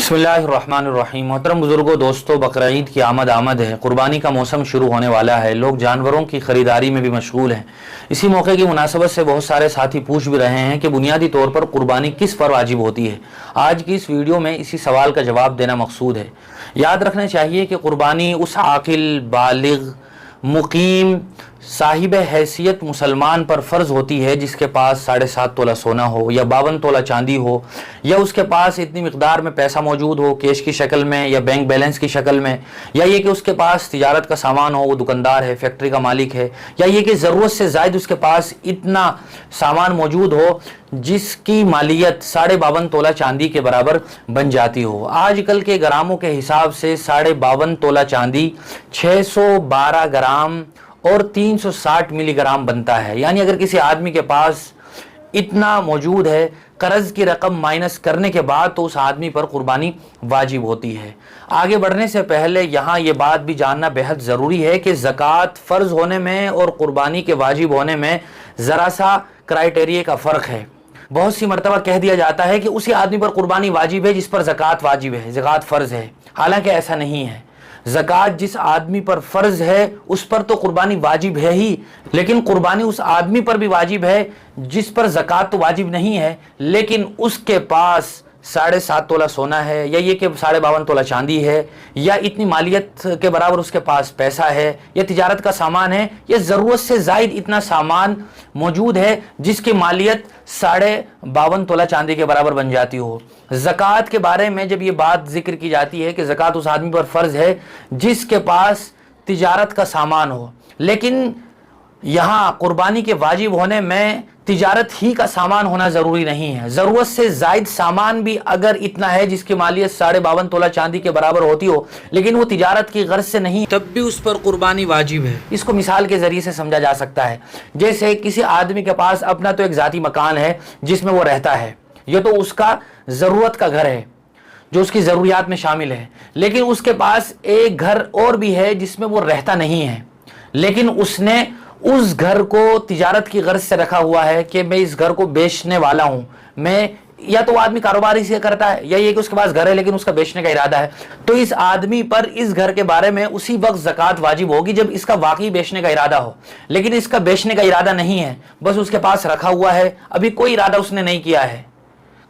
बिस्मिल्लाहिर्रहमानिर्रहीम। मोहतरम बुजुर्गों, दोस्तों, बकरीद की आमद है। कुर्बानी का मौसम शुरू होने वाला है। लोग जानवरों की ख़रीदारी में भी मशगूल हैं। इसी मौके की मुनासबत से बहुत सारे साथी पूछ भी रहे हैं कि बुनियादी तौर पर कुर्बानी किस पर वाजिब होती है। आज की इस वीडियो में इसी सवाल का जवाब देना मकसूद है। याद रखना चाहिए कि कुर्बानी उस आकिल, बालिग, मुकीम, साहिब हैसियत मुसलमान पर फ़र्ज़ होती है जिसके पास 7.5 तोला सोना हो या 52 तोला चांदी हो, या उसके पास इतनी मिक़दार में पैसा मौजूद हो कैश की शक्ल में या बैंक बैलेंस की शक्ल में, या ये कि उसके पास तिजारत का सामान हो, वो दुकानदार है, फैक्ट्री का मालिक है, या ये कि ज़रूरत से ज़ायद उसके पास इतना सामान मौजूद हो जिसकी मालियत 52.5 तोला चांदी के बराबर बन जाती हो। आजकल के ग्रामों के हिसाब से 52.5 तोला चांदी 612 ग्राम और 360 मिलीग्राम बनता है। यानी अगर किसी आदमी के पास इतना मौजूद है, कर्ज की रकम माइनस करने के बाद, तो उस आदमी पर कुर्बानी वाजिब होती है। आगे बढ़ने से पहले यहाँ ये बात भी जानना बेहद ज़रूरी है कि ज़कात फ़र्ज़ होने में और कुर्बानी के वाजिब होने में ज़रा सा क्राइटेरिया का फ़र्क है। बहुत सी मरतबा कह दिया जाता है कि उसी आदमी पर कुर्बानी वाजिब है जिस पर ज़कात वाजिब है, ज़कात फ़र्ज़ है। हालांकि ऐसा नहीं है। ज़कात जिस आदमी पर फ़र्ज़ है उस पर तो कुर्बानी वाजिब है ही, लेकिन कुर्बानी उस आदमी पर भी वाजिब है जिस पर ज़कात तो वाजिब नहीं है, लेकिन उसके पास 7.5 तोला सोना है, या ये कि 52.5 तोला चांदी है, या इतनी मालियत के बराबर उसके पास पैसा है, या तिजारत का सामान है, या ज़रूरत से ज़ायद इतना सामान मौजूद है जिसकी मालियत 52.5 तोला चांदी के बराबर बन जाती हो। ज़कात के बारे में जब ये बात जिक्र की जाती है कि ज़कात उस आदमी पर फ़र्ज़ है जिसके पास तिजारत का सामान हो, लेकिन यहाँ कुर्बानी के वाजिब होने में तिजारत ही का सामान होना ज़रूरी नहीं है। ज़रूरत से ज़ायद सामान भी अगर इतना है जिसकी मालियत 52.5 तोला चांदी के बराबर होती हो, लेकिन वो तिजारत की गर्ज से नहीं, तब भी उस पर कुर्बानी वाजिब है। इसको मिसाल के ज़रिए से समझा जा सकता है। जैसे किसी आदमी के पास अपना तो एक ज़ाती मकान है जिसमें वो रहता है, ये तो उसका ज़रूरत का घर है जो उसकी ज़रूरियात में शामिल है, लेकिन उसके पास एक घर और भी है जिसमें वो रहता नहीं है, लेकिन उसने उस घर को तिजारत की गर्ज से रखा हुआ है कि मैं इस घर को बेचने वाला हूं। मैं, या तो वो आदमी कारोबार इसे करता है, या ये कि उसके पास घर है लेकिन उसका बेचने का इरादा है, तो इस आदमी पर इस घर के बारे में उसी वक्त ज़कात वाजिब होगी जब इसका वाकई बेचने का इरादा हो। लेकिन इसका बेचने का इरादा नहीं है, बस उसके पास रखा हुआ है, अभी कोई इरादा उसने नहीं किया है,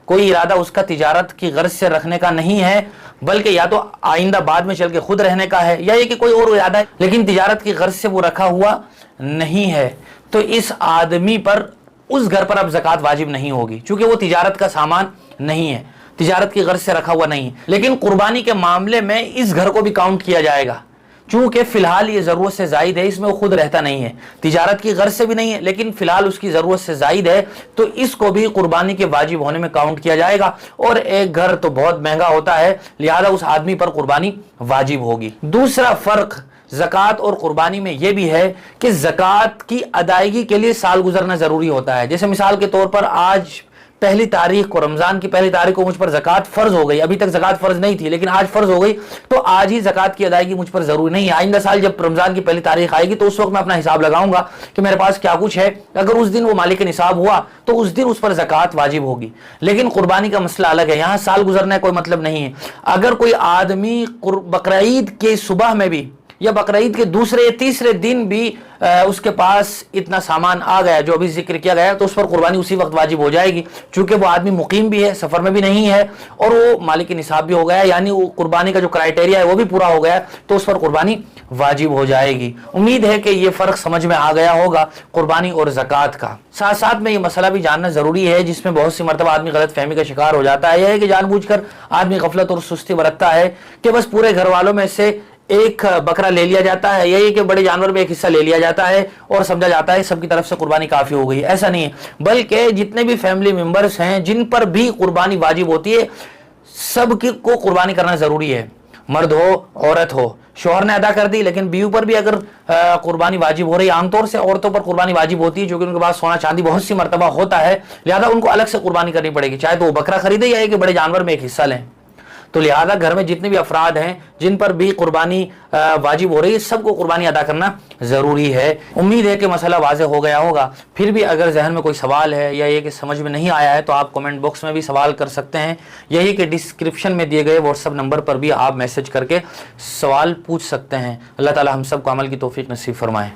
कोई इरादा उसका तिजारत की गर्ज से रखने का नहीं है, बल्कि या तो आइंदा बाद में चल के खुद रहने का है, या ये कि कोई और इरादा है, लेकिन तिजारत की गर्ज से वो रखा हुआ नहीं है, तो इस आदमी पर, उस घर पर अब ज़कात वाजिब नहीं होगी, क्योंकि वो तिजारत का सामान नहीं है, तिजारत की गर्ज से रखा हुआ नहीं है। लेकिन कुर्बानी के मामले में इस घर को भी काउंट किया जाएगा, चूंकि फिलहाल ये ज़रूरत से ज़ायद है, इसमें वो खुद रहता नहीं है, तिजारत की गर्ज से भी नहीं है, लेकिन फिलहाल उसकी ज़रूरत से ज़ायद है, तो इसको भी कुर्बानी के वाजिब होने में काउंट किया जाएगा। और एक घर तो बहुत महंगा होता है, लिहाजा उस आदमी पर कुर्बानी वाजिब होगी। दूसरा फ़र्क ज़कात और कुर्बानी में यह भी है कि ज़कात की अदायगी के लिए साल गुजरना ज़रूरी होता है। जैसे मिसाल के तौर पर आज पहली तारीख को, रमज़ान की पहली तारीख को मुझ पर ज़कात फ़र्ज़ हो गई। अभी तक ज़कात फ़र्ज़ नहीं थी, लेकिन आज फ़र्ज़ हो गई, तो आज ही ज़कात की अदायगी मुझ पर ज़रूरी नहीं है। आइंदा साल जब रमज़ान की पहली तारीख आएगी तो उस वक्त मैं अपना हिसाब लगाऊंगा कि मेरे पास क्या कुछ है। अगर उस दिन वो मालिक निसाब हुआ तो उस दिन उस पर ज़कात वाजिब होगी। लेकिन कुर्बानी का मसला अलग है, यहाँ साल गुजरने का कोई मतलब नहीं है। अगर कोई आदमी बकरीद के सुबह में भी या बकरीद के दूसरे या तीसरे दिन भी उसके पास इतना सामान आ गया जो अभी जिक्र किया गया, तो उस पर कुर्बानी उसी वक्त वाजिब हो जाएगी, चूंकि वो आदमी मुकीम भी है, सफ़र में भी नहीं है, और वो मालिक निसाब भी हो गया, यानी वो कुर्बानी का जो क्राइटेरिया है वो भी पूरा हो गया, तो उस पर कुर्बानी वाजिब हो जाएगी। उम्मीद है कि ये फ़र्क समझ में आ गया होगा कुर्बानी और ज़कात का। साथ साथ में ये मसला भी जानना ज़रूरी है जिसमें बहुत सी मरतबा आदमी गलत फहमी का शिकार हो जाता है। यह है कि जानबूझकर आदमी गफलत और सुस्ती बरतता है कि बस पूरे घर वालों में से एक बकरा ले लिया जाता है, यही कि बड़े जानवर में एक हिस्सा ले लिया जाता है और समझा जाता है सबकी तरफ से कुर्बानी काफ़ी हो गई। ऐसा नहीं है, बल्कि जितने भी फैमिली मेंबर्स हैं जिन पर भी कुर्बानी वाजिब होती है, सब को कुर्बानी करना ज़रूरी है। मर्द हो, औरत हो, शौहर ने अदा कर दी, लेकिन बीवी पर भी अगर कुर्बानी वाजिब हो रही है। आमतौर से औरतों पर कुर्बानी वाजिब होती है क्योंकि उनके पास सोना चांदी बहुत सी मरतबा होता है, लिहाजा उनको अलग से कुर्बानी करनी पड़ेगी, चाहे तो वो बकरा खरीदे या कि बड़े जानवर में एक हिस्सा लें। تو لہذا گھر میں جتنے بھی افراد ہیں جن پر بھی قربانی واجب ہو رہی ہے سب کو قربانی ادا کرنا ضروری ہے۔ امید ہے کہ مسئلہ واضح ہو گیا ہوگا۔ پھر بھی اگر ذہن میں کوئی سوال ہے یا یہ کہ سمجھ میں نہیں آیا ہے تو آپ کمنٹ باکس میں بھی سوال کر سکتے ہیں، یہی کہ ڈسکرپشن میں دیے گئے واٹس ایپ نمبر پر بھی آپ میسج کر کے سوال پوچھ سکتے ہیں۔ اللہ تعالی ہم سب کو عمل کی توفیق نصیب فرمائے۔